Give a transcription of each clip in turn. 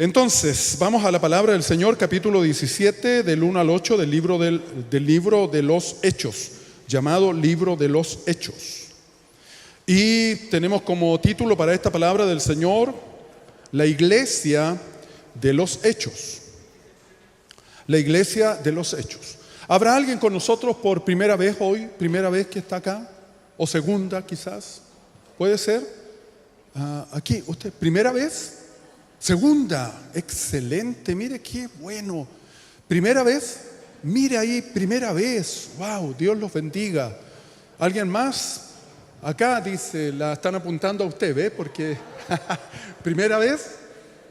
Entonces, vamos a la palabra del Señor, capítulo 17, del 1 al 8 del libro de los Hechos, llamado Libro de los Hechos. Y tenemos como título para esta palabra del Señor, la iglesia de los Hechos. La iglesia de los Hechos. ¿Habrá alguien con nosotros por primera vez hoy? ¿Primera vez que está acá? ¿O segunda quizás? ¿Puede ser? Aquí, ¿usted? ¿Primera vez? Segunda, excelente, mire qué bueno. Primera vez, mire ahí, primera vez, wow, Dios los bendiga. ¿Alguien más? Acá dice, la están apuntando a usted, ¿ve? Porque primera vez,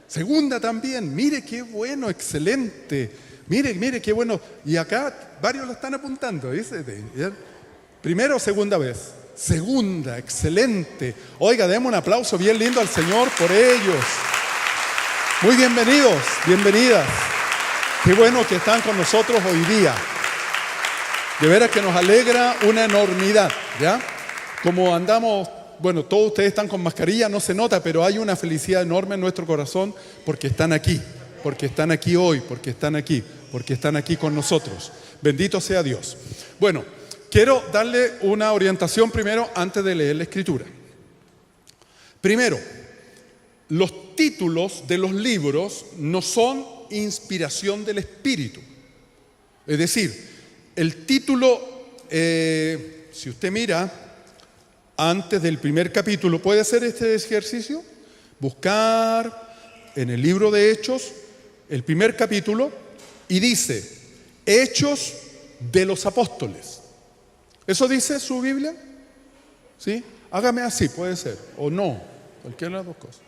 segunda también, mire qué bueno, excelente. Mire qué bueno. Y acá varios la están apuntando, dice. Primera o segunda vez. Segunda, excelente. Oiga, demos un aplauso bien lindo al Señor por ellos. Muy bienvenidos, bienvenidas. Qué bueno que están con nosotros hoy día. De veras que nos alegra una enormidad, ¿ya? Como andamos, bueno, todos ustedes están con mascarilla, no se nota, pero hay una felicidad enorme en nuestro corazón porque están aquí hoy, porque están aquí con nosotros. Bendito sea Dios. Bueno, quiero darle una orientación primero antes de leer la Escritura. Primero, los títulos de los libros no son inspiración del Espíritu. Es decir, el título, si usted mira, antes del primer capítulo, ¿puede hacer este ejercicio? Buscar en el libro de Hechos, el primer capítulo, y dice, Hechos de los Apóstoles. ¿Eso dice su Biblia? ¿Sí? Hágame así, puede ser, o no, cualquiera de las dos cosas.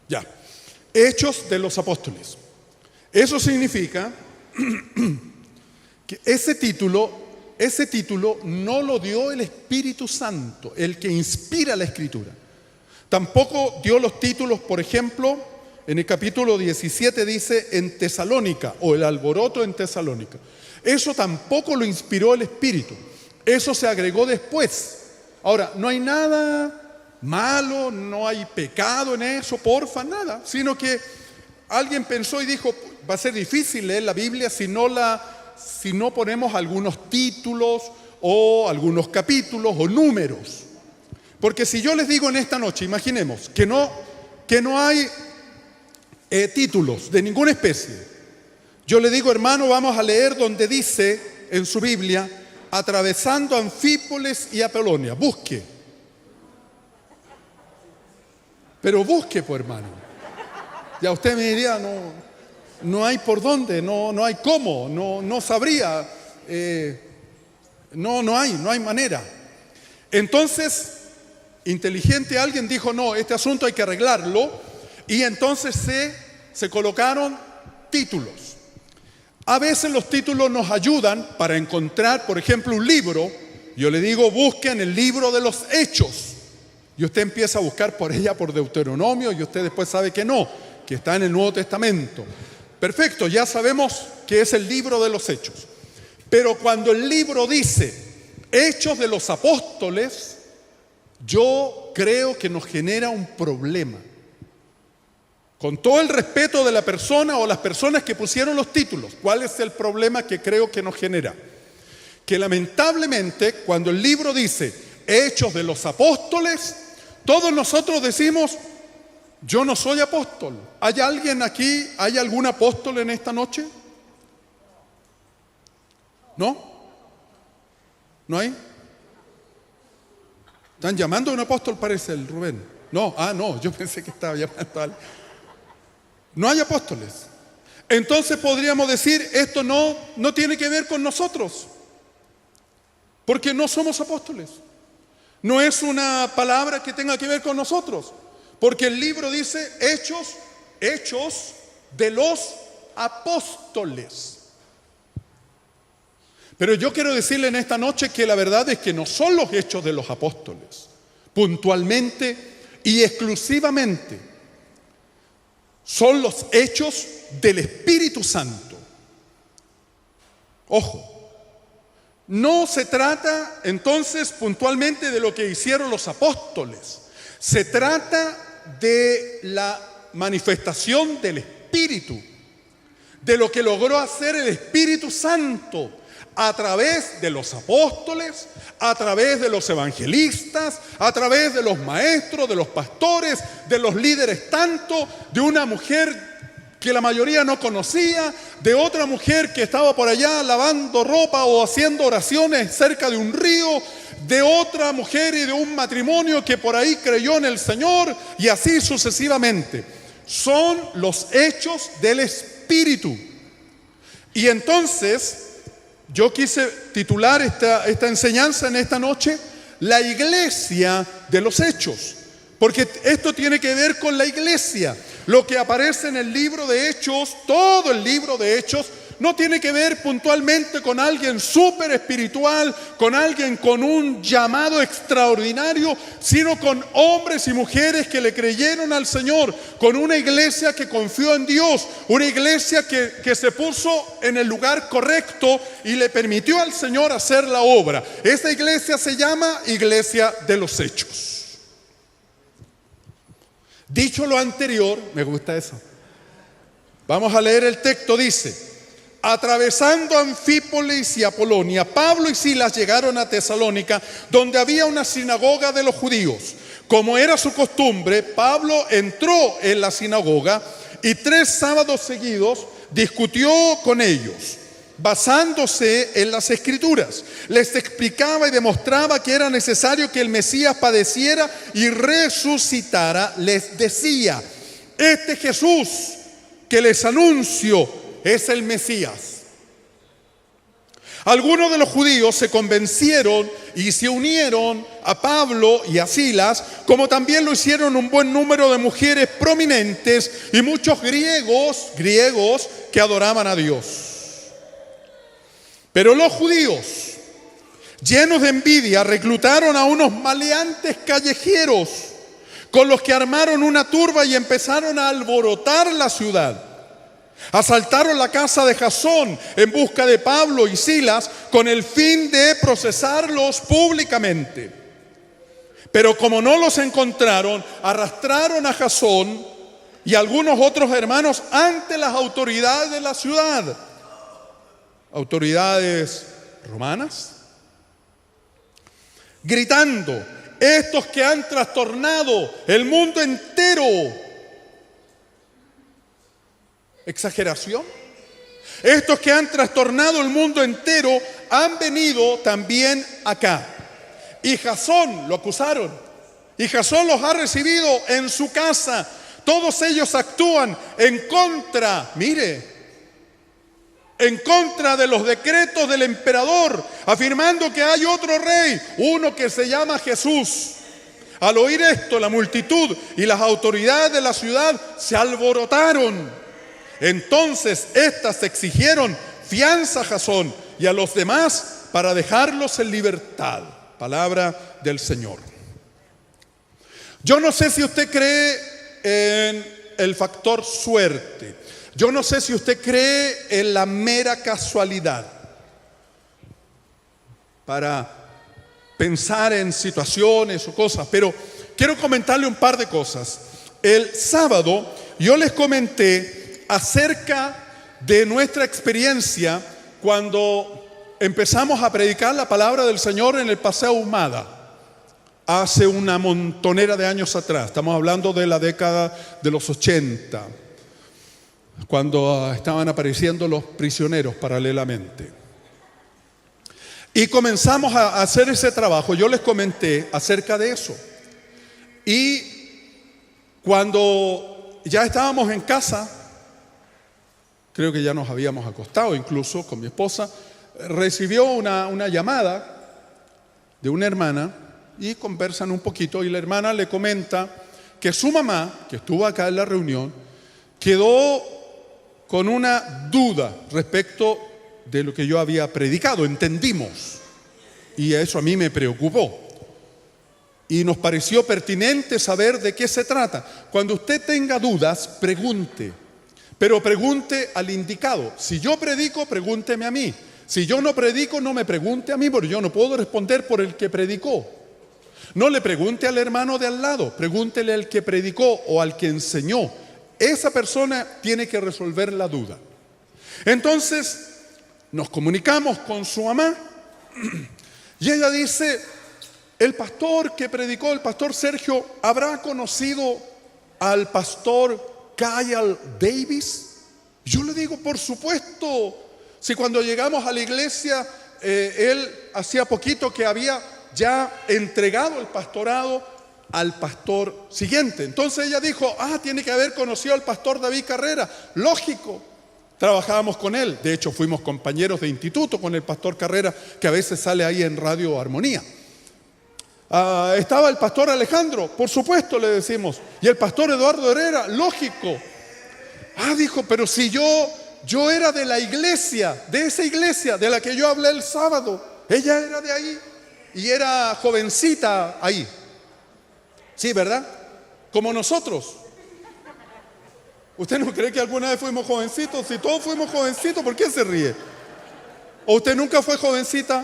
Ya, Hechos de los Apóstoles. Eso significa que ese título no lo dio el Espíritu Santo, el que inspira la Escritura. Tampoco dio los títulos, por ejemplo, en el capítulo 17 dice en Tesalónica o el alboroto en Tesalónica. Eso tampoco lo inspiró el Espíritu. Eso se agregó después. Ahora, no hay nada malo, no hay pecado en eso, porfa, nada, sino que alguien pensó y dijo, va a ser difícil leer la Biblia si no ponemos algunos títulos o algunos capítulos o números. Porque si yo les digo en esta noche, imaginemos que no hay títulos de ninguna especie. Yo le digo, hermano, vamos a leer donde dice en su Biblia, atravesando Anfípolis y Apolonia. Busque. Pero busque, pues, hermano. Ya usted me diría, no hay por dónde, no hay cómo, no sabría, no hay manera. Entonces, inteligente alguien dijo, no, este asunto hay que arreglarlo, y entonces se colocaron títulos. A veces los títulos nos ayudan para encontrar, por ejemplo, un libro. Yo le digo, busquen el libro de los Hechos. Y usted empieza a buscar por ella, por Deuteronomio, y usted después sabe que no, que está en el Nuevo Testamento. Perfecto, ya sabemos que es el libro de los Hechos. Pero cuando el libro dice Hechos de los Apóstoles, yo creo que nos genera un problema. Con todo el respeto de la persona o las personas que pusieron los títulos, ¿cuál es el problema que creo que nos genera? Que lamentablemente, cuando el libro dice Hechos de los Apóstoles, todos nosotros decimos, yo no soy apóstol. ¿Hay alguien aquí, hay algún apóstol en esta noche? ¿No? ¿No hay? ¿Están llamando a un apóstol, parece el Rubén? No, no, yo pensé que estaba llamando a alguien. No hay apóstoles. Entonces podríamos decir, esto no tiene que ver con nosotros, porque no somos apóstoles. No es una palabra que tenga que ver con nosotros, porque el libro dice Hechos de los Apóstoles. Pero yo quiero decirle en esta noche que la verdad es que no son los Hechos de los Apóstoles, puntualmente y exclusivamente. Son los hechos del Espíritu Santo. Ojo. No se trata entonces puntualmente de lo que hicieron los apóstoles. Se trata de la manifestación del Espíritu, de lo que logró hacer el Espíritu Santo a través de los apóstoles, a través de los evangelistas, a través de los maestros, de los pastores, de los líderes, tanto de una mujer que la mayoría no conocía, de otra mujer que estaba por allá lavando ropa o haciendo oraciones cerca de un río, de otra mujer y de un matrimonio que por ahí creyó en el Señor, y así sucesivamente. Son los hechos del Espíritu. Y entonces yo quise titular esta enseñanza en esta noche, la iglesia de los hechos, porque esto tiene que ver con la iglesia. Lo que aparece en el libro de Hechos, todo el libro de Hechos, no tiene que ver puntualmente con alguien súper espiritual, con alguien con un llamado extraordinario, sino con hombres y mujeres que le creyeron al Señor, con una iglesia que confió en Dios, una iglesia que se puso en el lugar correcto y le permitió al Señor hacer la obra. Esta iglesia se llama Iglesia de los Hechos. Dicho lo anterior, me gusta eso. Vamos a leer el texto, dice: atravesando Anfípolis y Apolonia, Pablo y Silas llegaron a Tesalónica, donde había una sinagoga de los judíos. Como era su costumbre, Pablo entró en la sinagoga y 3 sábados seguidos discutió con ellos, basándose en las Escrituras. Les explicaba y demostraba que era necesario que el Mesías padeciera y resucitara. Les decía: este Jesús que les anuncio es el Mesías. Algunos de los judíos se convencieron y se unieron a Pablo y a Silas, como también lo hicieron un buen número de mujeres prominentes y muchos griegos que adoraban a Dios. Pero los judíos, llenos de envidia, reclutaron a unos maleantes callejeros con los que armaron una turba y empezaron a alborotar la ciudad. Asaltaron la casa de Jasón en busca de Pablo y Silas con el fin de procesarlos públicamente. Pero como no los encontraron, arrastraron a Jasón y algunos otros hermanos ante las autoridades de la ciudad. Autoridades romanas, gritando: estos que han trastornado el mundo entero. ¿Exageración? Estos que han trastornado el mundo entero han venido también acá. Y Jasón lo acusaron. Y Jasón los ha recibido en su casa. Todos ellos actúan en contra, en contra de los decretos del emperador, afirmando que hay otro rey, uno que se llama Jesús. Al oír esto, la multitud y las autoridades de la ciudad se alborotaron. Entonces éstas exigieron fianza a Jasón y a los demás para dejarlos en libertad. Palabra del Señor. Yo no sé si usted cree en el factor suerte. Yo no sé si usted cree en la mera casualidad para pensar en situaciones o cosas, pero quiero comentarle un par de cosas. El sábado yo les comenté acerca de nuestra experiencia cuando empezamos a predicar la palabra del Señor en el Paseo Ahumada hace una montonera de años atrás. Estamos hablando de la década de los 80, cuando estaban apareciendo los prisioneros paralelamente. Y comenzamos a hacer ese trabajo. Yo les comenté acerca de eso. Y cuando ya estábamos en casa, creo que ya nos habíamos acostado incluso con mi esposa, recibió una llamada de una hermana y conversan un poquito, y la hermana le comenta que su mamá, que estuvo acá en la reunión, quedó con una duda respecto de lo que yo había predicado. Entendimos, y eso a mí me preocupó y nos pareció pertinente saber de qué se trata. Cuando usted tenga dudas, pregunte, pero pregunte al indicado. Si yo predico, pregúnteme a mí. Si yo no predico, no me pregunte a mí, porque yo no puedo responder por el que predicó. No le pregunte al hermano de al lado, pregúntele al que predicó o al que enseñó. Esa persona tiene que resolver la duda. Entonces nos comunicamos con su mamá y ella dice: el pastor que predicó, el pastor Sergio, ¿habrá conocido al pastor Kyle Davis? Yo le digo, por supuesto. Si cuando llegamos a la iglesia, él hacía poquito que había ya entregado el pastorado al pastor siguiente. Entonces ella dijo: tiene que haber conocido al pastor David Carrera. Lógico, trabajábamos con él. De hecho, fuimos compañeros de instituto con el pastor Carrera, que a veces sale ahí en Radio Armonía. Estaba el pastor Alejandro, por supuesto, le decimos. Y el pastor Eduardo Herrera, lógico. Dijo, pero si yo era de la iglesia, de esa iglesia de la que yo hablé el sábado. Ella era de ahí y era jovencita ahí. Sí, ¿verdad? Como nosotros. ¿Usted no cree que alguna vez fuimos jovencitos? Si todos fuimos jovencitos, ¿por qué se ríe? ¿O usted nunca fue jovencita?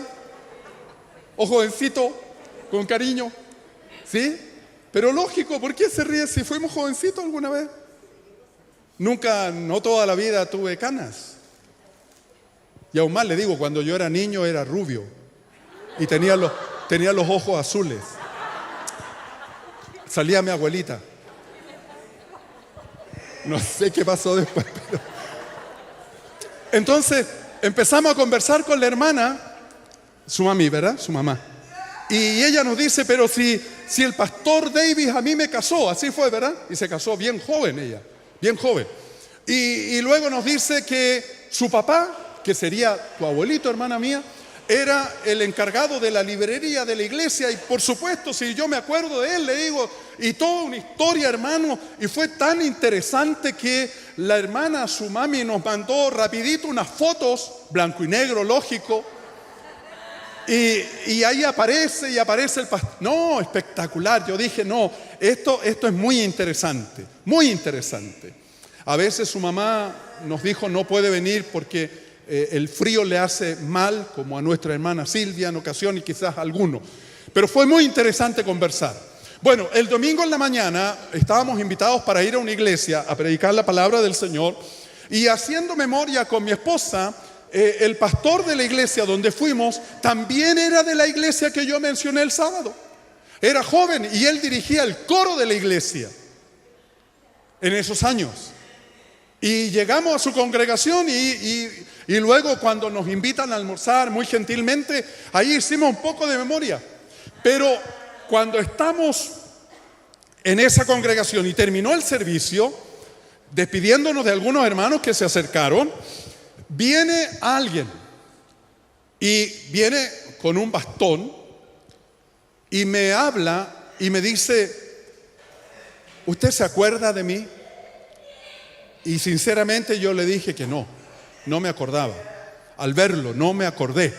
¿O jovencito? Con cariño. ¿Sí? Pero lógico, ¿por qué se ríe si fuimos jovencitos alguna vez? Nunca, no toda la vida tuve canas. Y aún más le digo, cuando yo era niño era rubio y tenía los ojos azules. Salía mi abuelita. No sé qué pasó después, pero... Entonces empezamos a conversar con la hermana, su mami, ¿verdad? Su mamá. Y ella nos dice, pero si el pastor Davis a mí me casó, así fue, ¿verdad? Y se casó bien joven ella, bien joven. Y luego nos dice que su papá, que sería tu abuelito, hermana mía, era el encargado de la librería de la iglesia. Y por supuesto, si yo me acuerdo de él, le digo, y toda una historia, hermano. Y fue tan interesante que la hermana, su mami, nos mandó rapidito unas fotos, blanco y negro, lógico. Y ahí aparece el pastor. No, espectacular. Yo dije, no, esto es muy interesante, muy interesante. A veces su mamá nos dijo no puede venir porque el frío le hace mal, como a nuestra hermana Silvia en ocasión y quizás a alguno. Pero fue muy interesante conversar. Bueno, el domingo en la mañana estábamos invitados para ir a una iglesia a predicar la palabra del Señor. Y haciendo memoria con mi esposa, el pastor de la iglesia donde fuimos también era de la iglesia que yo mencioné el sábado. Era joven y él dirigía el coro de la iglesia en esos años. Y llegamos a su congregación y luego cuando nos invitan a almorzar muy gentilmente, ahí hicimos un poco de memoria. Pero cuando estamos en esa congregación y terminó el servicio, despidiéndonos de algunos hermanos que se acercaron, viene alguien y viene con un bastón y me habla y me dice: ¿usted se acuerda de mí? Y sinceramente yo le dije que no me acordaba. Al verlo no me acordé.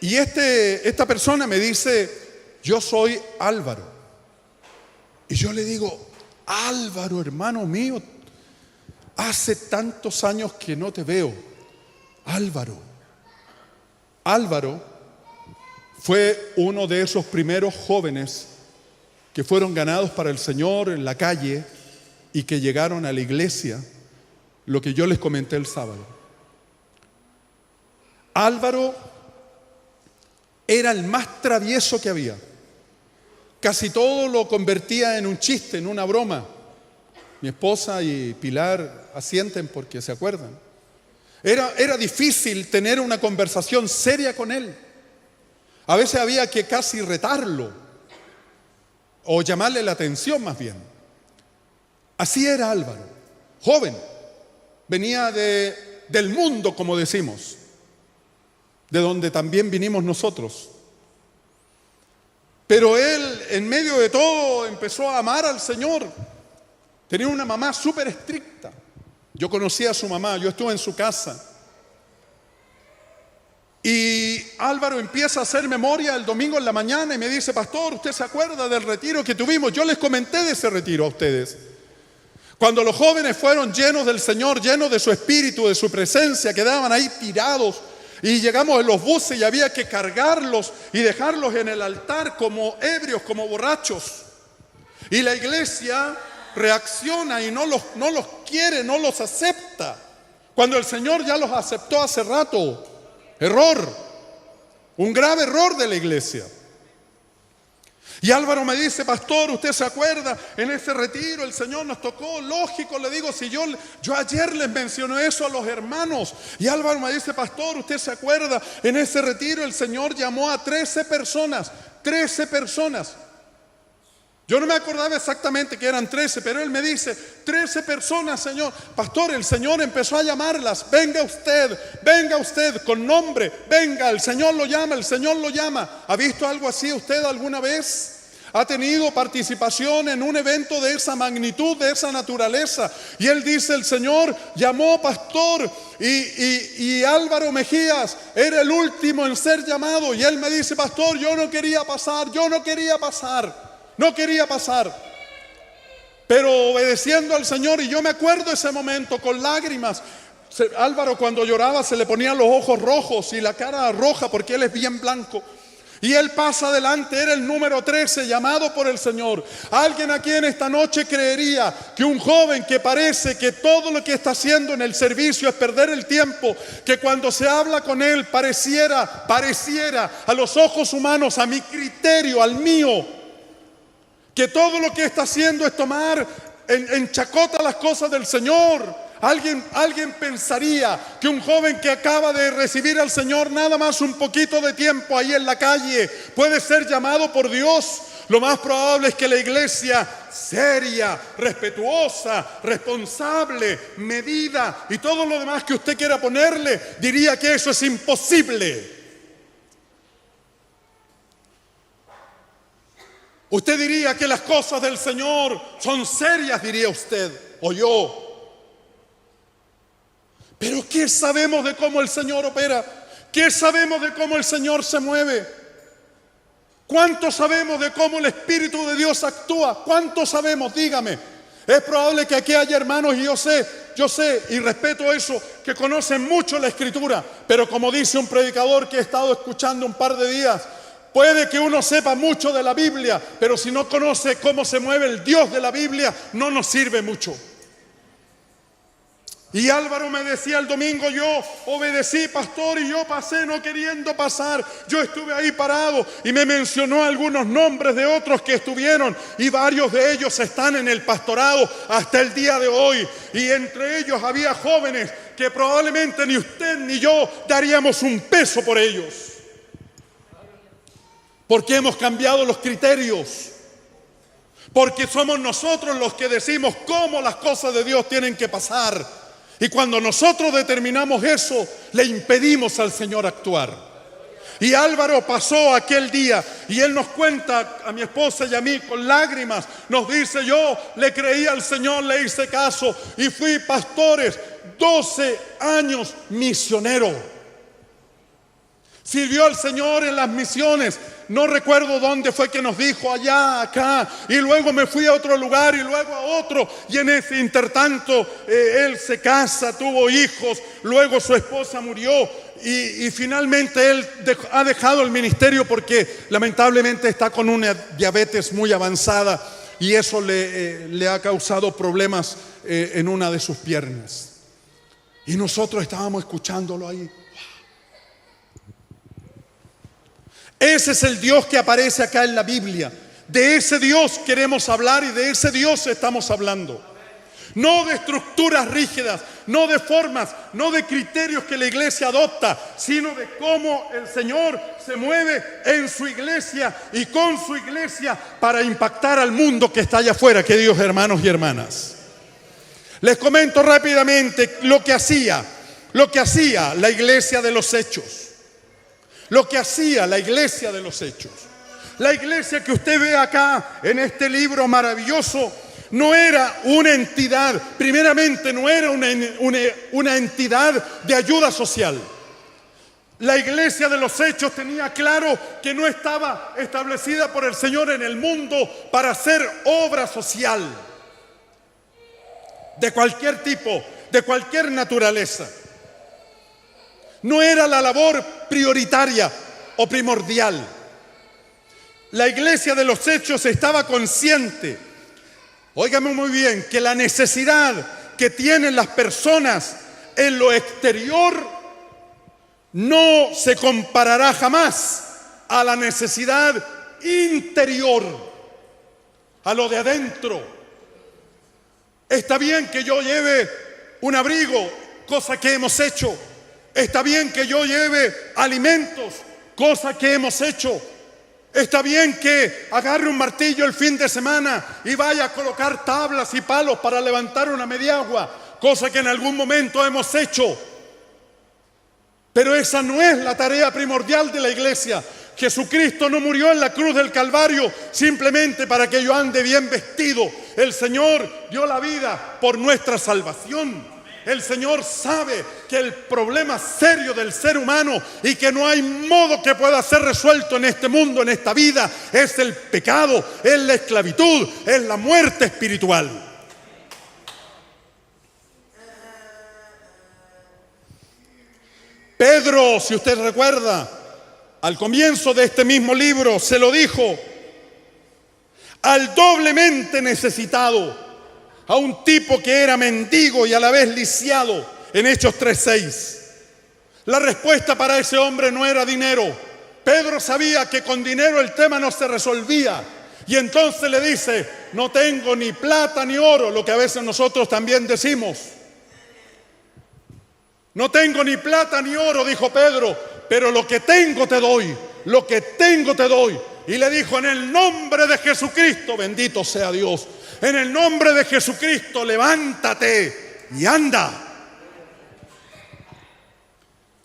Y esta persona me dice: yo soy Álvaro. Y yo le digo: Álvaro, hermano mío, hace tantos años que no te veo. Álvaro fue uno de esos primeros jóvenes que fueron ganados para el Señor en la calle y que llegaron a la iglesia, lo que yo les comenté el sábado. Álvaro era el más travieso que había. Casi todo lo convertía en un chiste, en una broma. Mi esposa y Pilar asienten porque se acuerdan. Era difícil tener una conversación seria con él. A veces había que casi retarlo o llamarle la atención más bien. Así era Álvaro, joven, venía del mundo, como decimos, de donde también vinimos nosotros. Pero él, en medio de todo, empezó a amar al Señor. Tenía una mamá súper estricta. Yo conocí a su mamá, yo estuve en su casa. Y Álvaro empieza a hacer memoria el domingo en la mañana y me dice: pastor, ¿usted se acuerda del retiro que tuvimos? Yo les comenté de ese retiro a ustedes. Cuando los jóvenes fueron llenos del Señor, llenos de su espíritu, de su presencia, quedaban ahí tirados. Y llegamos en los buses y había que cargarlos y dejarlos en el altar como ebrios, como borrachos. Y la iglesia reacciona y no los quiere, no los acepta, cuando el Señor ya los aceptó hace rato. Error, un grave error de la iglesia. Y Álvaro me dice: pastor, ¿usted se acuerda? En ese retiro el Señor nos tocó. Lógico, le digo, si yo ayer les mencioné eso a los hermanos. Y Álvaro me dice: pastor, ¿usted se acuerda? En ese retiro el Señor llamó a 13 personas. 13 personas. Yo no me acordaba exactamente que eran 13, pero él me dice: 13 personas, Señor. Pastor, el Señor empezó a llamarlas. Venga usted, con nombre. Venga, el Señor lo llama, el Señor lo llama. ¿Ha visto algo así usted alguna vez? ¿Ha tenido participación en un evento de esa magnitud, de esa naturaleza? Y él dice: el Señor llamó, pastor, y Álvaro Mejías era el último en ser llamado. Y él me dice: pastor, yo no quería pasar. No quería pasar, pero obedeciendo al Señor. Y yo me acuerdo ese momento con lágrimas. Álvaro, cuando lloraba, se le ponían los ojos rojos y la cara roja, porque él es bien blanco. Y él pasa adelante, era el número 13, llamado por el Señor. ¿Alguien aquí en esta noche creería que un joven que parece que todo lo que está haciendo en el servicio es perder el tiempo, que cuando se habla con él pareciera a los ojos humanos, a mi criterio, al mío, que todo lo que está haciendo es tomar en chacota las cosas del Señor? Alguien pensaría que un joven que acaba de recibir al Señor nada más un poquito de tiempo ahí en la calle puede ser llamado por Dios. Lo más probable es que la iglesia seria, respetuosa, responsable, medida y todo lo demás que usted quiera ponerle, diría que eso es imposible. Usted diría que las cosas del Señor son serias, diría usted, o yo. Pero ¿qué sabemos de cómo el Señor opera? ¿Qué sabemos de cómo el Señor se mueve? ¿Cuánto sabemos de cómo el Espíritu de Dios actúa? ¿Cuánto sabemos? Dígame. Es probable que aquí haya hermanos, y yo sé y respeto eso, que conocen mucho la Escritura, pero como dice un predicador que he estado escuchando un par de días, puede que uno sepa mucho de la Biblia, pero si no conoce cómo se mueve el Dios de la Biblia, no nos sirve mucho. Y Álvaro me decía el domingo: yo obedecí, pastor, y yo pasé no queriendo pasar. Yo estuve ahí parado, y me mencionó algunos nombres de otros que estuvieron, y varios de ellos están en el pastorado hasta el día de hoy. Y entre ellos había jóvenes que probablemente ni usted ni yo daríamos un peso por ellos, porque hemos cambiado los criterios, porque somos nosotros los que decimos cómo las cosas de Dios tienen que pasar. Y cuando nosotros determinamos eso, le impedimos al Señor actuar. Y Álvaro pasó aquel día, y él nos cuenta, a mi esposa y a mí, con lágrimas, nos dice: yo le creí al Señor, le hice caso, y fui, pastores, 12 años misionero. Sirvió al Señor en las misiones. No recuerdo dónde fue que nos dijo, allá, acá, y luego me fui a otro lugar y luego a otro, y en ese intertanto él se casa, tuvo hijos, luego su esposa murió, y finalmente él ha dejado el ministerio porque lamentablemente está con una diabetes muy avanzada, y eso le ha causado problemas en una de sus piernas. Y nosotros estábamos escuchándolo ahí. Ese es el Dios que aparece acá en la Biblia. De ese Dios queremos hablar, y de ese Dios estamos hablando. No de estructuras rígidas, no de formas, no de criterios que la iglesia adopta, sino de cómo el Señor se mueve en su iglesia y con su iglesia para impactar al mundo que está allá afuera, queridos hermanos y hermanas. Les comento rápidamente lo que hacía la iglesia de los Hechos. Lo que hacía la iglesia de los Hechos. La iglesia que usted ve acá en este libro maravilloso no era una entidad, primeramente no era una entidad de ayuda social. La iglesia de los Hechos tenía claro que no estaba establecida por el Señor en el mundo para hacer obra social de cualquier tipo, de cualquier naturaleza. No era la labor prioritaria o primordial. La iglesia de los Hechos estaba consciente Óigame muy bien, que la necesidad que tienen las personas en lo exterior no se comparará jamás a la necesidad interior, a lo de adentro. Está bien que yo lleve un abrigo, cosa que hemos hecho. Está bien que yo lleve alimentos, cosa que hemos hecho. Está bien que agarre un martillo el fin de semana y vaya a colocar tablas y palos para levantar una mediagua, cosa que en algún momento hemos hecho. Pero esa no es la tarea primordial de la iglesia. Jesucristo no murió en la cruz del Calvario simplemente para que yo ande bien vestido. El Señor dio la vida por nuestra salvación. El Señor sabe que el problema serio del ser humano y que no hay modo que pueda ser resuelto en este mundo, en esta vida, es el pecado, es la esclavitud, es la muerte espiritual. Pedro, si usted recuerda, al comienzo de este mismo libro se lo dijo al doblemente necesitado, a un tipo que era mendigo y a la vez lisiado, en Hechos 3:6. La respuesta para ese hombre no era dinero. Pedro sabía que con dinero el tema no se resolvía. Y entonces le dice, no tengo ni plata ni oro, lo que a veces nosotros también decimos. No tengo ni plata ni oro, dijo Pedro, pero lo que tengo te doy, lo que tengo te doy. Y le dijo, en el nombre de Jesucristo, bendito sea Dios, en el nombre de Jesucristo, levántate y anda.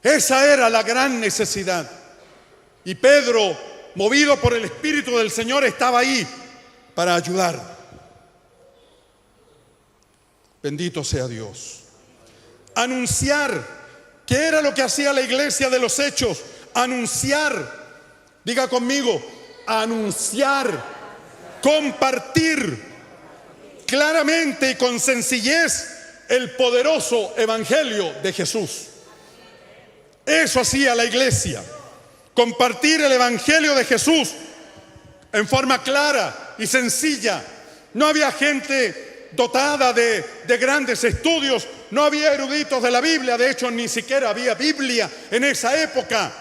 Esa era la gran necesidad. Y Pedro, movido por el Espíritu del Señor, estaba ahí para ayudar. Bendito sea Dios. Anunciar, ¿qué era lo que hacía la iglesia de los Hechos? Anunciar, diga conmigo, anunciar, compartir claramente y con sencillez el poderoso evangelio de Jesús. Eso hacía la iglesia, compartir el evangelio de Jesús en forma clara y sencilla. No había gente dotada de grandes estudios, no había eruditos de la Biblia, de hecho ni siquiera había Biblia en esa época.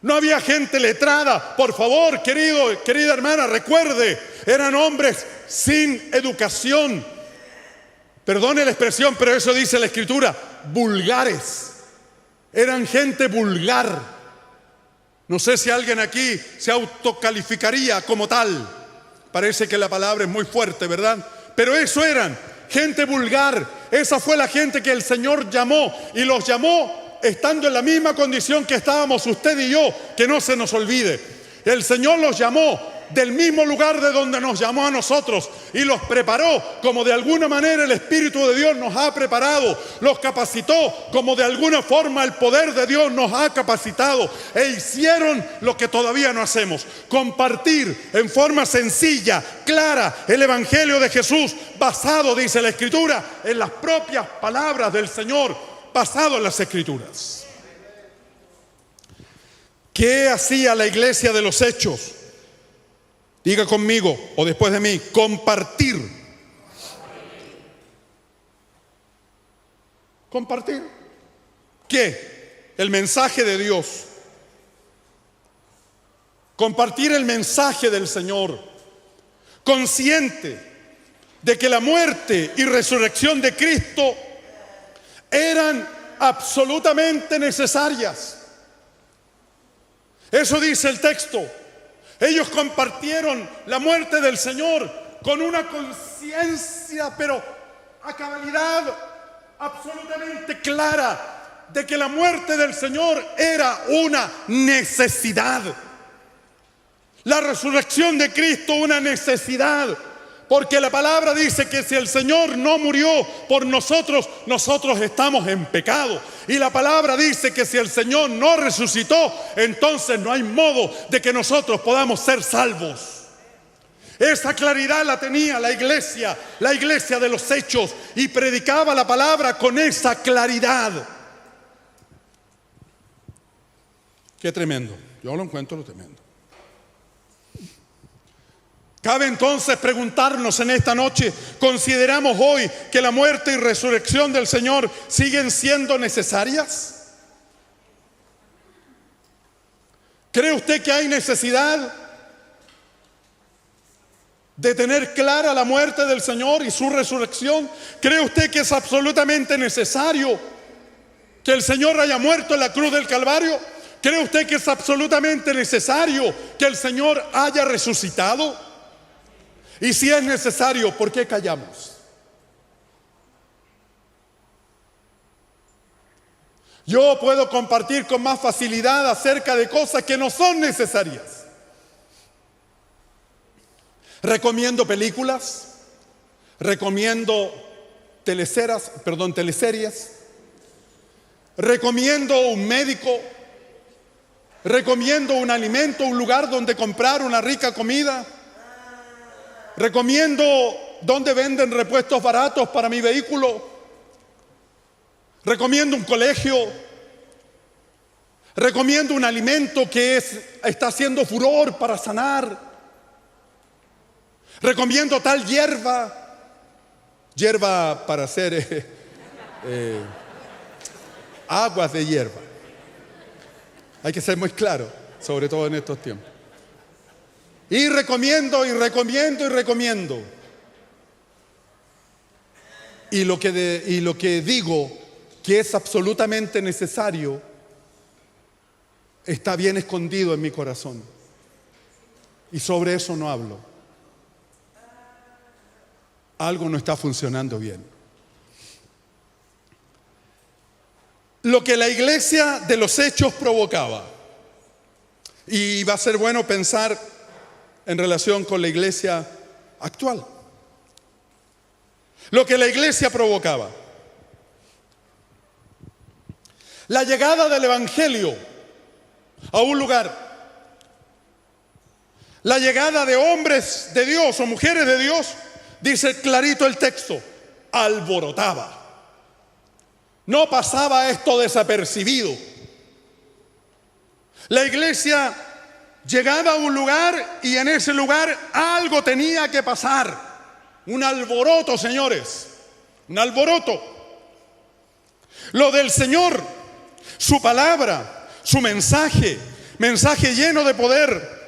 No había gente letrada. Por favor, querida hermana, recuerde, eran hombres sin educación. Perdone la expresión, pero eso dice la Escritura, vulgares. Eran gente vulgar. No sé si alguien aquí se autocalificaría como tal. Parece que la palabra es muy fuerte, ¿verdad? Pero eso eran, gente vulgar. Esa fue la gente que el Señor llamó, y los llamó estando en la misma condición que estábamos usted y yo, que no se nos olvide. El Señor los llamó del mismo lugar de donde nos llamó a nosotros y los preparó como de alguna manera el Espíritu de Dios nos ha preparado, los capacitó como de alguna forma el poder de Dios nos ha capacitado, e hicieron lo que todavía no hacemos: compartir en forma sencilla, clara, el Evangelio de Jesús, basado, dice la Escritura, en las propias palabras del Señor, basado en las Escrituras. ¿Qué hacía la iglesia de los Hechos? Diga conmigo, o después de mí, compartir. ¿Compartir qué? El mensaje de Dios. Compartir el mensaje del Señor, consciente de que la muerte y resurrección de Cristo eran absolutamente necesarias. Eso dice el texto. Ellos compartieron la muerte del Señor con una conciencia, pero a cabalidad absolutamente clara, de que la muerte del Señor era una necesidad. La resurrección de Cristo una necesidad. Porque la palabra dice que si el Señor no murió por nosotros, nosotros estamos en pecado. Y la palabra dice que si el Señor no resucitó, entonces no hay modo de que nosotros podamos ser salvos. Esa claridad la tenía la iglesia de los Hechos, y predicaba la palabra con esa claridad. Qué tremendo. Yo lo encuentro lo tremendo. Cabe entonces preguntarnos en esta noche, ¿consideramos hoy que la muerte y resurrección del Señor siguen siendo necesarias? ¿Cree usted que hay necesidad de tener clara la muerte del Señor y su resurrección? ¿Cree usted que es absolutamente necesario que el Señor haya muerto en la cruz del Calvario? ¿Cree usted que es absolutamente necesario que el Señor haya resucitado? Y si es necesario, ¿por qué callamos? Yo puedo compartir con más facilidad acerca de cosas que no son necesarias. Recomiendo películas, recomiendo teleseries, recomiendo un médico, recomiendo un alimento, un lugar donde comprar una rica comida. Recomiendo donde venden repuestos baratos para mi vehículo. Recomiendo un colegio. Recomiendo un alimento que está haciendo furor para sanar. Recomiendo tal hierba para hacer aguas de hierba. Hay que ser muy claro, sobre todo en estos tiempos. Y recomiendo. Y lo que digo que es absolutamente necesario está bien escondido en mi corazón. Y sobre eso no hablo. Algo no está funcionando bien. Lo que la iglesia de los Hechos provocaba. Y va a ser bueno pensar en relación con la iglesia actual. Lo que la iglesia provocaba. La llegada del Evangelio a un lugar. La llegada de hombres de Dios o mujeres de Dios, dice clarito el texto, alborotaba. No pasaba esto desapercibido. La iglesia llegaba a un lugar y en ese lugar algo tenía que pasar. Un alboroto, señores. Un alboroto. Lo del Señor, su palabra, su mensaje lleno de poder,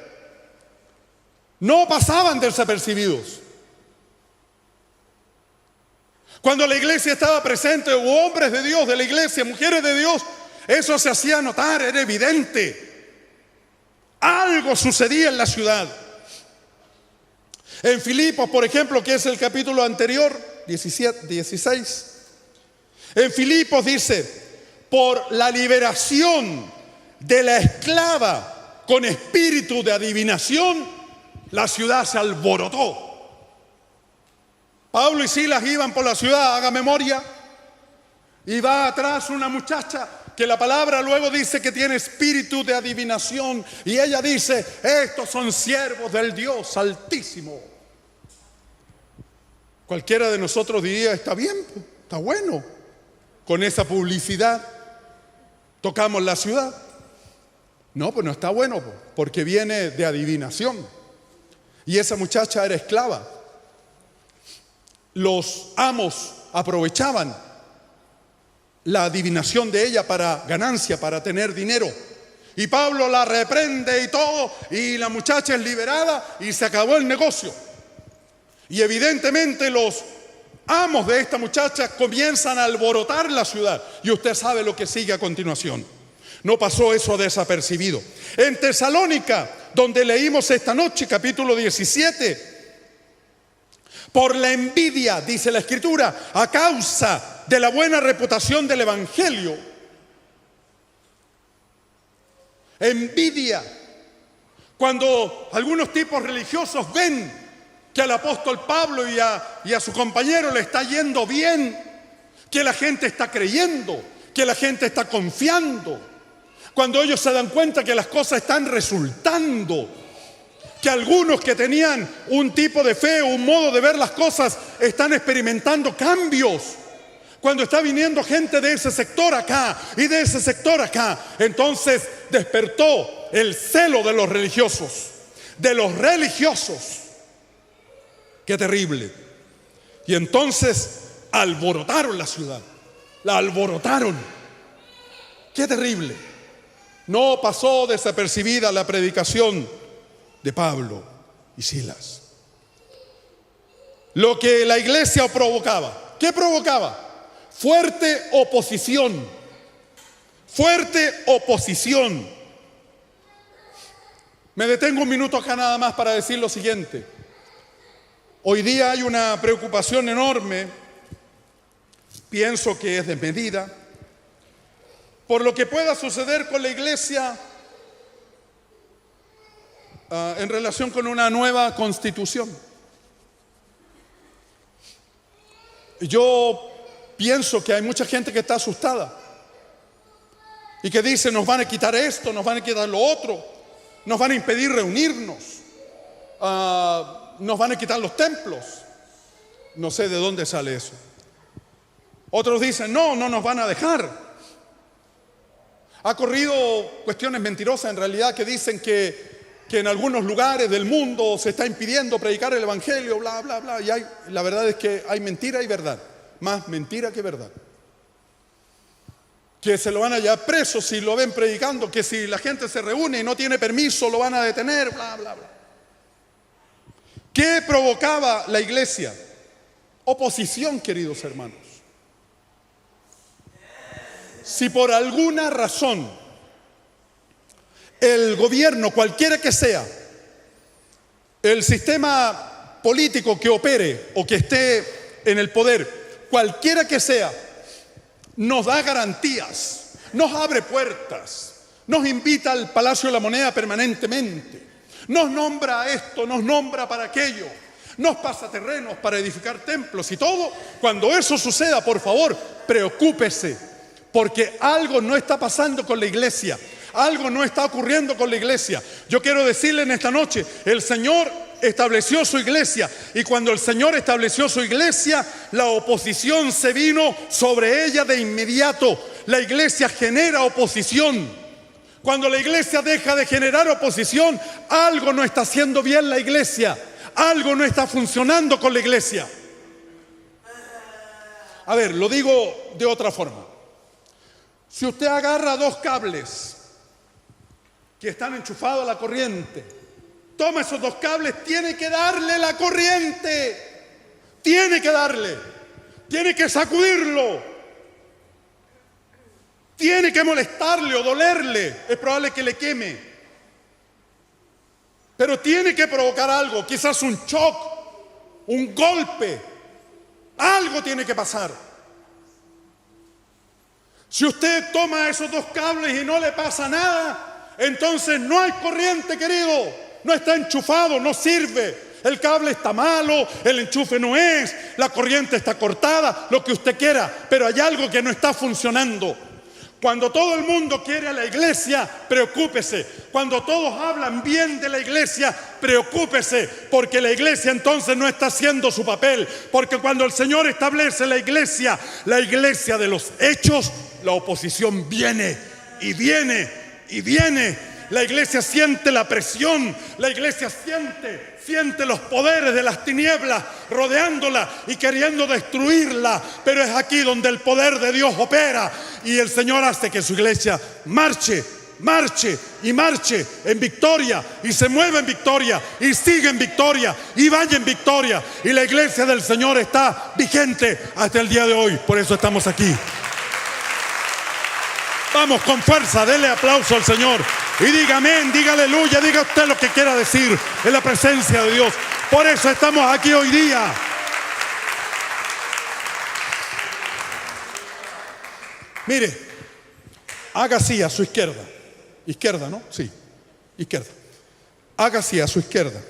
no pasaban desapercibidos. Cuando la iglesia estaba presente, hubo hombres de Dios de la iglesia, mujeres de Dios, eso se hacía notar, era evidente. Algo sucedía en la ciudad. En Filipos, por ejemplo, que es el capítulo anterior, 16. En Filipos dice, por la liberación de la esclava con espíritu de adivinación, la ciudad se alborotó. Pablo y Silas iban por la ciudad, haga memoria, y va atrás una muchacha que la palabra luego dice que tiene espíritu de adivinación, y ella dice, estos son siervos del Dios Altísimo. Cualquiera de nosotros diría, está bien, está bueno, con esa publicidad tocamos la ciudad. No, pues no está bueno, porque viene de adivinación. Y esa muchacha era esclava. Los amos aprovechaban la adivinación de ella para ganancia, para tener dinero. Y Pablo la reprende y todo, y la muchacha es liberada y se acabó el negocio. Y evidentemente los amos de esta muchacha comienzan a alborotar la ciudad. Y usted sabe lo que sigue a continuación. No pasó eso desapercibido. En Tesalónica, donde leímos esta noche, capítulo 17, por la envidia, dice la Escritura, a causa de la buena reputación del Evangelio. Envidia. Cuando algunos tipos religiosos ven que al apóstol Pablo y a su compañero le está yendo bien, que la gente está creyendo, que la gente está confiando, cuando ellos se dan cuenta que las cosas están resultando, que algunos que tenían un tipo de fe, un modo de ver las cosas, están experimentando cambios, cuando está viniendo gente de ese sector acá y de ese sector acá, entonces despertó el celo de los religiosos, Qué terrible. Y entonces alborotaron la ciudad. La alborotaron. Qué terrible. No pasó desapercibida la predicación de Pablo y Silas. Lo que la iglesia provocaba. ¿Qué provocaba? Fuerte oposición. Fuerte oposición. Me detengo un minuto acá nada más para decir lo siguiente. Hoy día hay una preocupación enorme, pienso que es desmedida, por lo que pueda suceder con la iglesia en relación con una nueva constitución. Yo pienso que hay mucha gente que está asustada y que dice: nos van a quitar esto, nos van a quitar lo otro, nos van a impedir reunirnos, nos van a quitar los templos. No sé de dónde sale eso. Otros dicen: no nos van a dejar. Ha corrido cuestiones mentirosas en realidad que dicen que en algunos lugares del mundo se está impidiendo predicar el evangelio, bla, bla, bla. Y la verdad es que hay mentira y verdad. Más mentira que verdad. Que se lo van a llevar preso si lo ven predicando, que si la gente se reúne y no tiene permiso lo van a detener, bla, bla, bla. ¿Qué provocaba la iglesia? Oposición, queridos hermanos. Si por alguna razón el gobierno, cualquiera que sea, el sistema político que opere o que esté en el poder, cualquiera que sea, nos da garantías, nos abre puertas, nos invita al Palacio de la Moneda permanentemente, nos nombra esto, nos nombra para aquello, nos pasa terrenos para edificar templos y todo. Cuando eso suceda, por favor, preocúpese, porque algo no está pasando con la iglesia, algo no está ocurriendo con la iglesia. Yo quiero decirle en esta noche, el Señor estableció su iglesia, y cuando el Señor estableció su iglesia, la oposición se vino sobre ella de inmediato. La iglesia genera oposición. Cuando la iglesia deja de generar oposición, algo no está haciendo bien la iglesia, algo no está funcionando con la iglesia. A ver, lo digo de otra forma. Si usted agarra dos cables que están enchufados a la corriente, toma esos dos cables, tiene que darle la corriente, tiene que sacudirlo, tiene que molestarle o dolerle, es probable que le queme, pero tiene que provocar algo, quizás un shock, un golpe, algo tiene que pasar. Si usted toma esos dos cables y no le pasa nada, entonces no hay corriente, querido. No está enchufado, no sirve. El cable está malo, el enchufe no es, la corriente está cortada, lo que usted quiera, pero hay algo que no está funcionando. Cuando todo el mundo quiere a la iglesia, preocúpese. Cuando todos hablan bien de la iglesia, preocúpese, porque la iglesia entonces no está haciendo su papel. Porque cuando el Señor establece la iglesia de los hechos, la oposición viene y viene y viene. La iglesia siente la presión, la iglesia siente los poderes de las tinieblas rodeándola y queriendo destruirla, pero es aquí donde el poder de Dios opera y el Señor hace que su iglesia marche en victoria, y se mueva en victoria, y sigue en victoria, y vaya en victoria, y la iglesia del Señor está vigente hasta el día de hoy. Por eso estamos aquí. Vamos con fuerza, dele aplauso al Señor y diga amén, diga aleluya, diga usted lo que quiera decir en la presencia de Dios. Por eso estamos aquí hoy día. Mire, haga así a su izquierda. Izquierda, ¿no? Sí, izquierda. Haga así a su izquierda.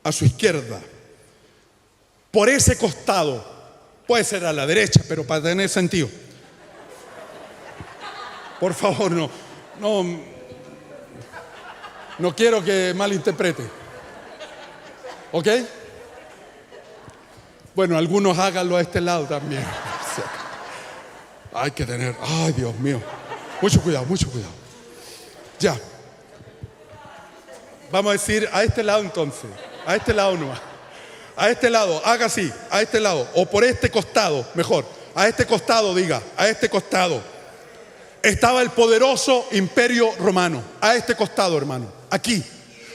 A su izquierda. Por ese costado. Puede ser a la derecha, pero para tener sentido. Por favor, no quiero que malinterprete. ¿Ok? Bueno, algunos háganlo a este lado también. Hay que tener, ay Dios mío, mucho cuidado. Ya. Vamos a decir a este lado entonces, a este lado nomás. A este lado, haga así, a este lado, o por este costado, mejor. A este costado, diga, a este costado. Estaba el poderoso imperio romano. A este costado, hermano, aquí.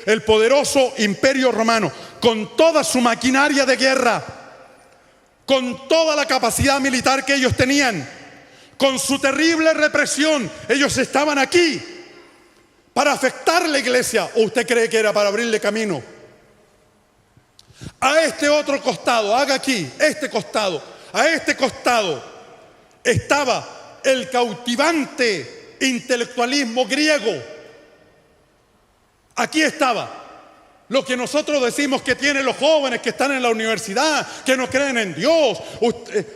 El poderoso imperio romano, con toda su maquinaria de guerra, con toda la capacidad militar que ellos tenían, con su terrible represión. Ellos estaban aquí para afectar la iglesia. ¿O usted cree que era para abrirle camino? A este otro costado, haga aquí, este costado, a este costado estaba el cautivante intelectualismo griego. Aquí estaba lo que nosotros decimos que tienen los jóvenes que están en la universidad, que no creen en Dios.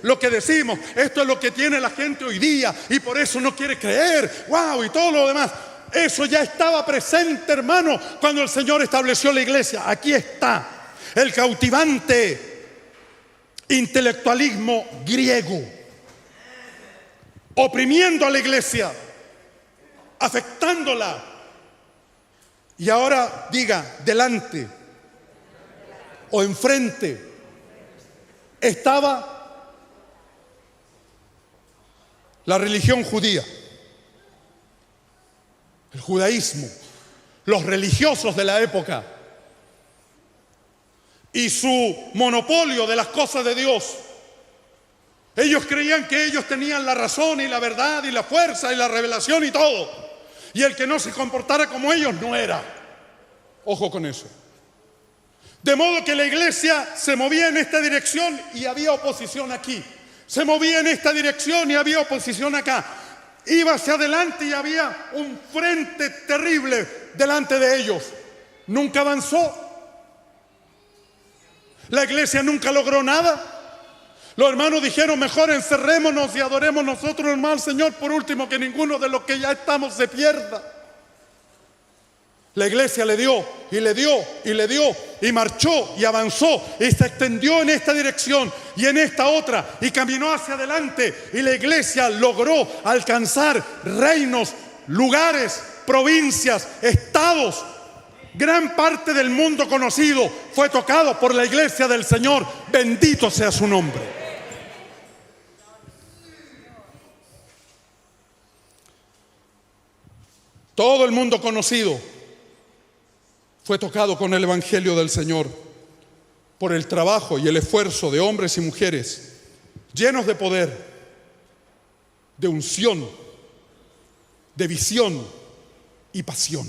Lo que decimos, esto es lo que tiene la gente hoy día y por eso no quiere creer. ¡Wow! Y todo lo demás. Eso ya estaba presente, hermano, cuando el Señor estableció la iglesia. Aquí está el cautivante intelectualismo griego, oprimiendo a la iglesia, afectándola. Y ahora diga, delante o enfrente estaba la religión judía, el judaísmo, los religiosos de la época y su monopolio de las cosas de Dios. Ellos creían que ellos tenían la razón y la verdad y la fuerza y la revelación y todo. Y el que no se comportara como ellos no era. Ojo con eso. De modo que la iglesia se movía en esta dirección y había oposición aquí. Se movía en esta dirección y había oposición acá. Iba hacia adelante y había un frente terrible delante de ellos. Nunca avanzó. La iglesia nunca logró nada. Los hermanos dijeron, mejor encerrémonos y adoremos nosotros, hermano, al Señor, por último, que ninguno de los que ya estamos se pierda. La iglesia le dio, y le dio, y le dio, y marchó, y avanzó, y se extendió en esta dirección, y en esta otra, y caminó hacia adelante, y la iglesia logró alcanzar reinos, lugares, provincias, estados. Gran parte del mundo conocido fue tocado por la iglesia del Señor. Bendito sea su nombre. Todo el mundo conocido fue tocado con el evangelio del Señor por el trabajo y el esfuerzo de hombres y mujeres llenos de poder, de unción, de visión y pasión.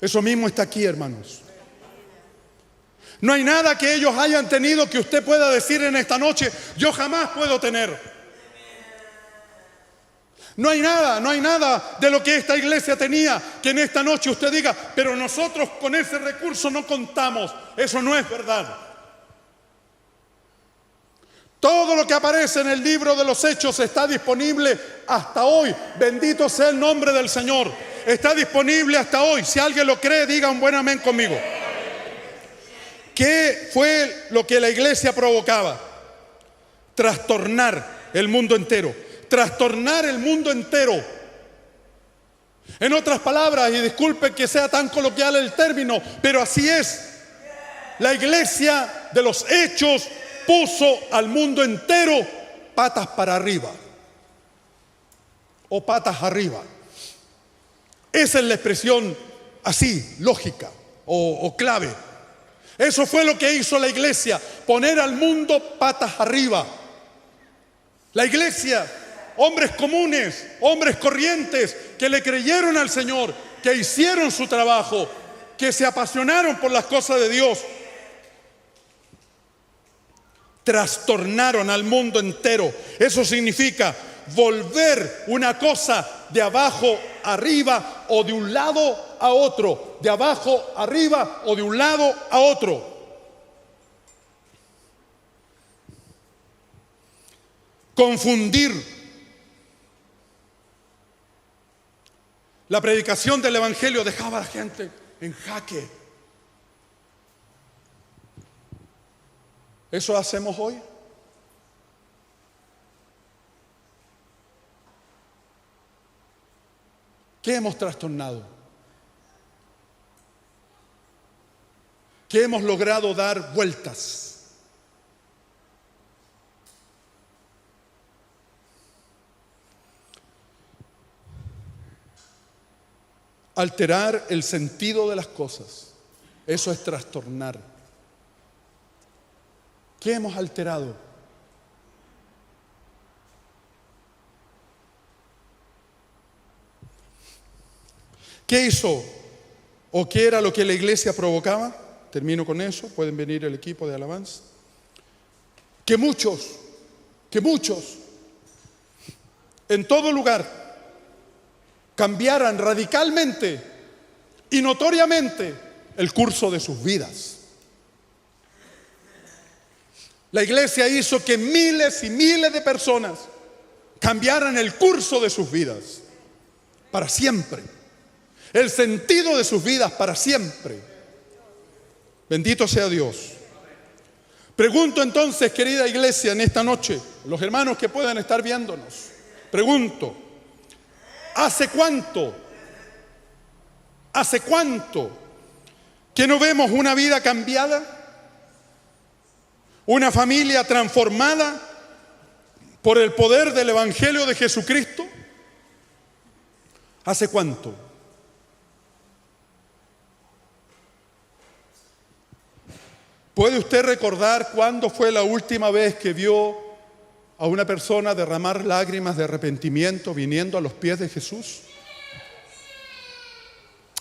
Eso mismo está aquí, hermanos. No hay nada que ellos hayan tenido que usted pueda decir en esta noche, yo jamás puedo tener. No hay nada de lo que esta iglesia tenía que en esta noche usted diga, pero nosotros con ese recurso no contamos. Eso no es verdad. Todo lo que aparece en el libro de los Hechos está disponible hasta hoy. Bendito sea el nombre del Señor. Está disponible hasta hoy. Si alguien lo cree, diga un buen amén conmigo. ¿Qué fue lo que la iglesia provocaba? Trastornar el mundo entero. Trastornar el mundo entero. En otras palabras, y disculpen que sea tan coloquial el término, pero así es. La iglesia de los Hechos puso al mundo entero patas para arriba o patas arriba. Esa es la expresión así, lógica o clave. Eso fue lo que hizo la iglesia, poner al mundo patas arriba. La iglesia, hombres comunes, hombres corrientes, que le creyeron al Señor, que hicieron su trabajo, que se apasionaron por las cosas de Dios, trastornaron al mundo entero. Eso significa volver una cosa de abajo arriba o de un lado a otro, de abajo arriba o de un lado a otro. Confundir. La predicación del evangelio dejaba a la gente en jaque. ¿Eso hacemos hoy? ¿Qué hemos trastornado? que hemos logrado dar vueltas. Alterar el sentido de las cosas, eso es trastornar. ¿Qué hemos alterado? ¿Qué hizo o qué era lo que la iglesia provocaba? Termino con eso, pueden venir el equipo de alabanza. Que muchos en todo lugar cambiaran radicalmente y notoriamente el curso de sus vidas. La iglesia hizo que miles y miles de personas cambiaran el curso de sus vidas para siempre, el sentido de sus vidas para siempre. Bendito sea Dios. Pregunto entonces, querida iglesia, en esta noche, los hermanos que puedan estar viéndonos, pregunto, ¿hace cuánto que no vemos una vida cambiada? ¿Una familia transformada por el poder del Evangelio de Jesucristo? ¿Hace cuánto? ¿Puede usted recordar cuándo fue la última vez que vio a una persona derramar lágrimas de arrepentimiento viniendo a los pies de Jesús?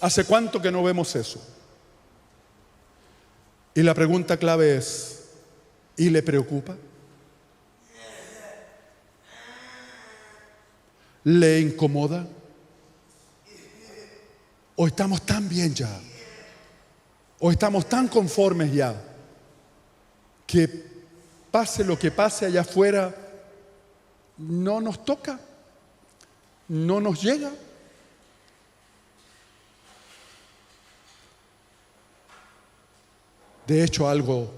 ¿Hace cuánto que no vemos eso? Y la pregunta clave es, ¿y le preocupa? ¿Le incomoda? ¿O estamos tan bien ya? ¿O estamos tan conformes ya? Que pase lo que pase allá afuera, no nos toca, no nos llega. De hecho, algo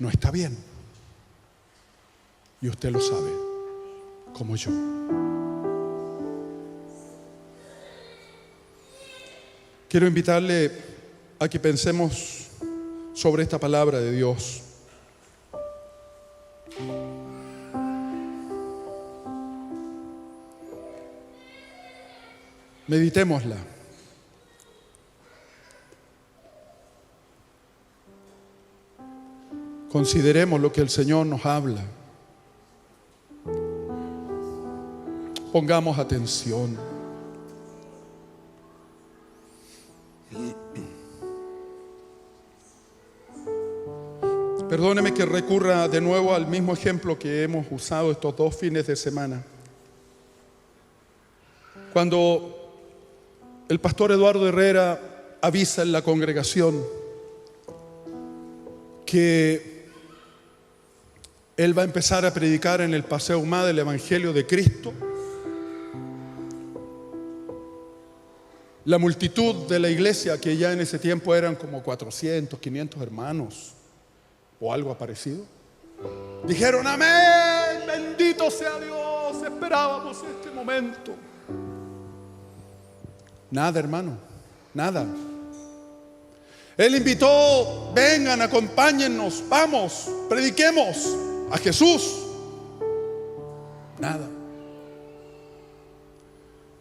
no está bien. Y usted lo sabe, como yo. Quiero invitarle a que pensemos sobre esta palabra de Dios. Meditémosla. Consideremos lo que el Señor nos habla. Pongamos atención. Perdóneme que recurra de nuevo al mismo ejemplo que hemos usado estos 2 fines de semana. Cuando el pastor Eduardo Herrera avisa en la congregación que él va a empezar a predicar en el Paseo Humada el Evangelio de Cristo, la multitud de la iglesia, que ya en ese tiempo eran como 400, 500 hermanos o algo parecido, dijeron: amén, bendito sea Dios, esperábamos este momento. Nada, hermano, nada. Él invitó: vengan, acompáñennos, vamos, prediquemos a Jesús. Nada.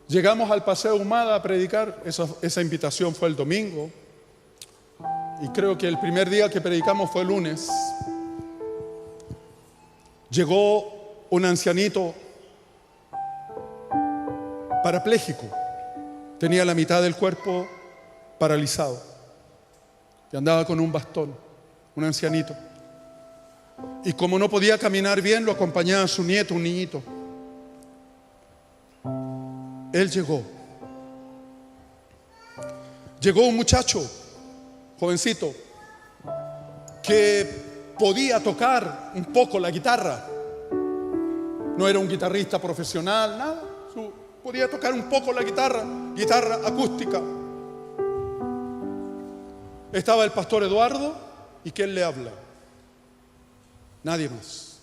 Llegamos al Paseo Humada a predicar. Esa invitación fue el domingo, y creo que el primer día que predicamos fue el lunes. Llegó un ancianito parapléjico, tenía la mitad del cuerpo paralizado y andaba con un bastón, un ancianito. Y como no podía caminar bien, lo acompañaba su nieto, un niñito. Él llegó. Llegó un muchacho, jovencito, que podía tocar un poco la guitarra. No era un guitarrista profesional, nada. Podía tocar un poco la guitarra acústica. Estaba el pastor Eduardo, ¿y quién le habla? Nadie más.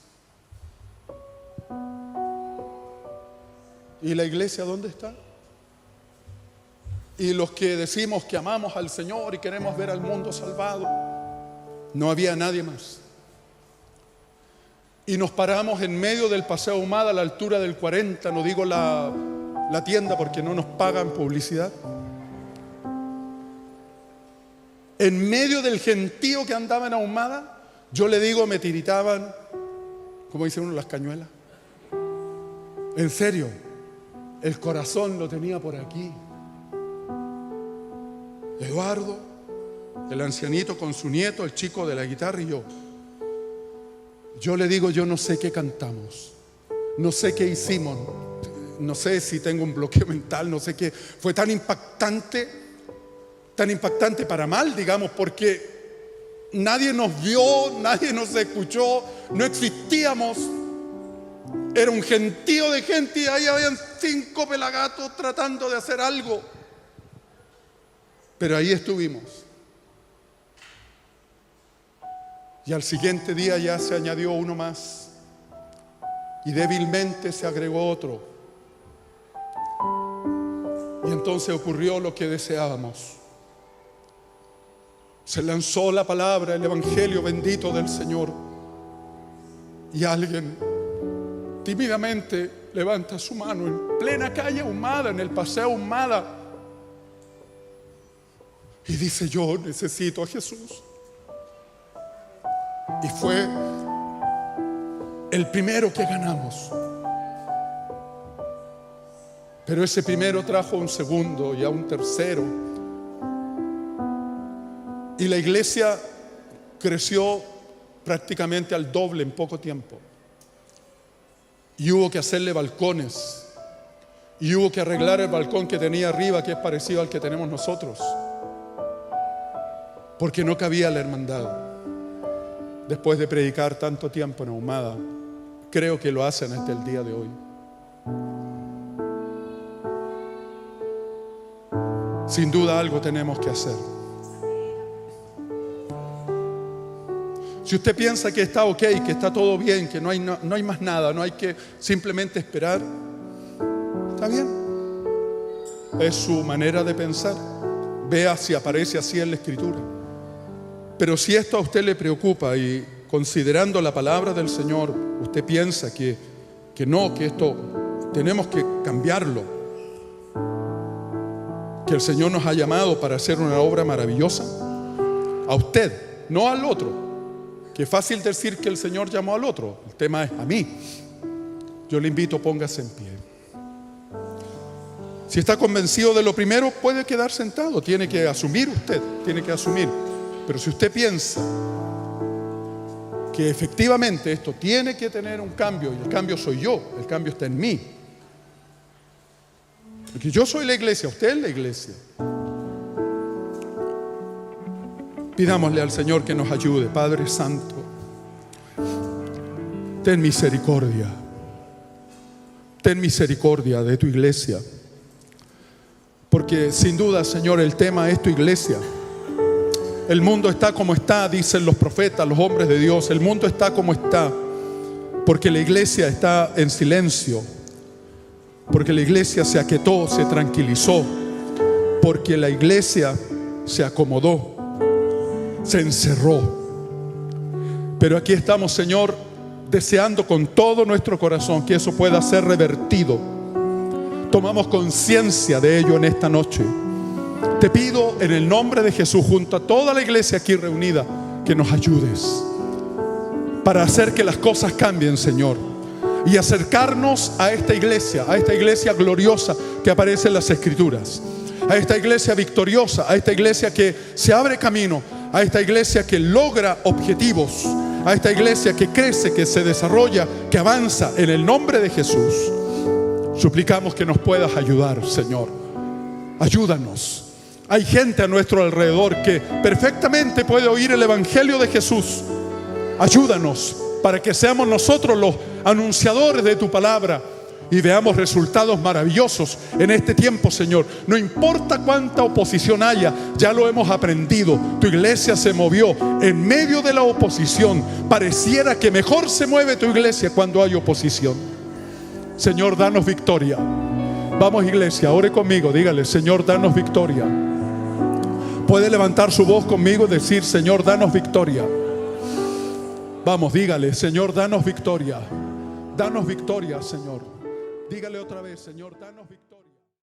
¿Y la iglesia dónde está? y los que decimos que amamos al Señor y queremos ver al mundo salvado. No había nadie más. Y nos paramos en medio del Paseo Ahumada, a la altura del 40, no digo la tienda porque no nos pagan publicidad. En medio del gentío que andaba en Ahumada, yo le digo, me tiritaban, como dice uno, las cañuelas. En serio, el corazón lo tenía por aquí. Eduardo, el ancianito con su nieto, el chico de la guitarra y yo. Yo le digo, yo no sé qué cantamos, no sé qué hicimos, no sé si tengo un bloqueo mental, no sé qué. Fue tan impactante para mal, digamos, porque nadie nos vio, nadie nos escuchó, no existíamos. Era un gentío de gente y ahí habían 5 pelagatos tratando de hacer algo. Pero ahí estuvimos. Y al siguiente día ya se añadió uno más. Y débilmente se agregó otro. Y entonces ocurrió lo que deseábamos. Se lanzó la palabra, el evangelio bendito del Señor. Y alguien tímidamente levanta su mano en plena calle Ahumada, en el Paseo Ahumada, y dice: yo necesito a Jesús. Y fue el primero que ganamos. Pero ese primero trajo a un segundo y a un tercero. Y la iglesia creció prácticamente al doble en poco tiempo. Y hubo que hacerle balcones. Y hubo que arreglar el balcón que tenía arriba, que es parecido al que tenemos nosotros, porque no cabía la hermandad. Después de predicar tanto tiempo en Ahumada, creo que lo hacen hasta el día de hoy. Sin duda algo tenemos que hacer. Si usted piensa que está ok, que está todo bien, que no hay más nada, no hay que simplemente esperar, está bien. Es su manera de pensar. Vea si aparece así en la Escritura. Pero si esto a usted le preocupa y considerando la palabra del Señor, usted piensa que esto tenemos que cambiarlo, que el Señor nos ha llamado para hacer una obra maravillosa, a usted, no al otro, que es fácil decir que el Señor llamó al otro, el tema es a mí. Yo le invito, póngase en pie. Si está convencido de lo primero, puede quedar sentado, tiene que asumir usted, tiene que asumir. Pero si usted piensa que efectivamente esto tiene que tener un cambio, y el cambio soy yo, el cambio está en mí, porque yo soy la iglesia, usted es la iglesia, pidámosle al Señor que nos ayude. Padre Santo, ten misericordia de tu iglesia, porque sin duda, Señor, el tema es tu iglesia. El mundo está como está, dicen los profetas, los hombres de Dios. El mundo está como está porque la iglesia está en silencio, porque la iglesia se aquietó, se tranquilizó, porque la iglesia se acomodó, se encerró. Pero aquí estamos, Señor, deseando con todo nuestro corazón que eso pueda ser revertido. Tomamos conciencia de ello en esta noche. Te pido en el nombre de Jesús, junto a toda la iglesia aquí reunida, que nos ayudes para hacer que las cosas cambien, Señor, y acercarnos a esta iglesia gloriosa que aparece en las Escrituras, a esta iglesia victoriosa, a esta iglesia que se abre camino, a esta iglesia que logra objetivos, a esta iglesia que crece, que se desarrolla, que avanza. En el nombre de Jesús suplicamos que nos puedas ayudar, Señor. Ayúdanos. Hay gente a nuestro alrededor que perfectamente puede oír el evangelio de Jesús. Ayúdanos para que seamos nosotros los anunciadores de tu palabra y veamos resultados maravillosos en este tiempo, Señor. No importa cuánta oposición haya, ya lo hemos aprendido. Tu iglesia se movió en medio de la oposición. Pareciera que mejor se mueve tu iglesia cuando hay oposición. Señor, danos victoria. Vamos, iglesia, ore conmigo, dígale: Señor, danos victoria. Puede levantar su voz conmigo y decir: Señor, danos victoria. Vamos, dígale: Señor, danos victoria. Danos victoria, Señor. Dígale otra vez: Señor, danos victoria.